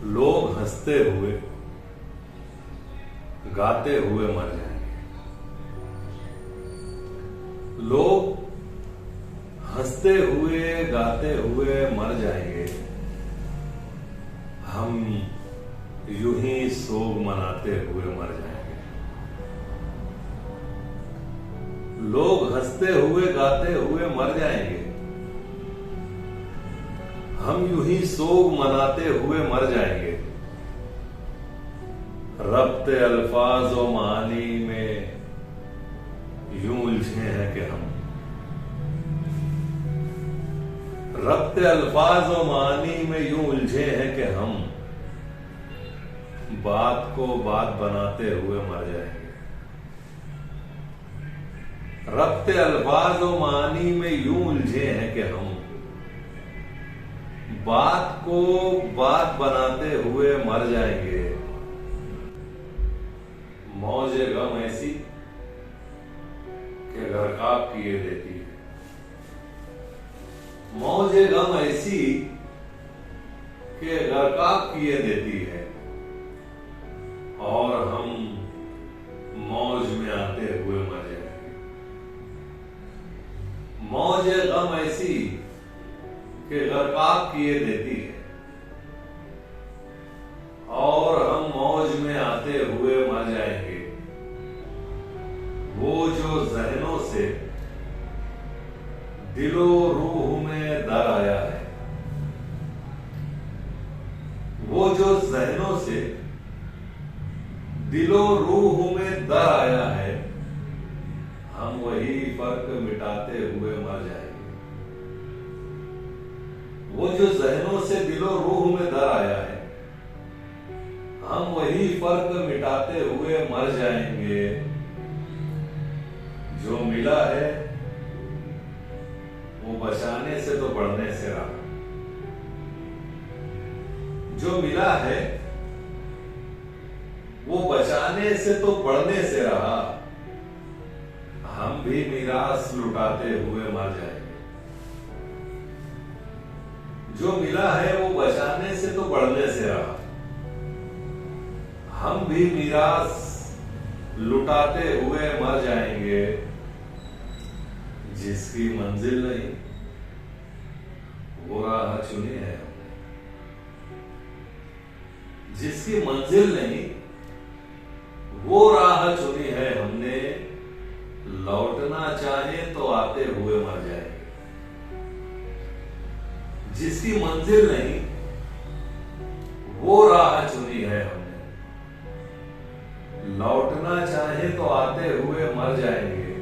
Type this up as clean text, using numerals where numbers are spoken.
लोग हंसते हुए गाते हुए मर जाएंगे। लोग हंसते हुए गाते हुए मर जाएंगे। हम यूं ही सोग मनाते हुए मर जाएंगे। लोग हंसते हुए गाते हुए मर जाएंगे। हम यूं ही सोग मनाते हुए मर जाएंगे। रब्ते अल्फाज और मानी में यूं उलझे हैं कि हम रब्ते अल्फाज और मानी में यूं उलझे हैं कि हम बात को बात बनाते हुए मर जाएंगे। रब्ते अल्फाज और मानी में यूं उलझे हैं कि हम बात को बात बनाते हुए मर जाएंगे। मौजे गम ऐसी कि गरकाब किए देती है। मौजे गम ऐसी कि गरकाब किए देती है। और हम मौज में आते हुए मर जाएंगे। मौजे गम ऐसी कि गरकाब किए देती है। और हम मौज में आते हुए मर जाएंगे। वो जो जहनों से दिलो रूह में दर आया है। वो जो जहनों से दिलो रूह में दर आया है। हम वही फर्क मिटाते हुए मर जाएंगे। वो जो जहनों से दिलो रूह में दर आया है। हम वही फर्क मिटाते हुए मर जाएंगे। जो मिला है वो बचाने से तो बढ़ने से रहा। जो मिला है वो बचाने से तो बढ़ने से रहा। हम भी मीरास लुटाते हुए मर जाएंगे। जो मिला है वो बचाने से तो बढ़ने से रहा। हम भी मीरास लुटाते हुए मर जाएंगे। जिसकी मंजिल नहीं वो राह चुनी है हमने। जिसकी मंजिल नहीं वो राह चुनी है हमने। लौटना चाहे तो आते हुए मर जाएंगे। जिसकी मंजिल नहीं वो राह चुनी है हमने। लौटना चाहे तो आते हुए मर जाएंगे।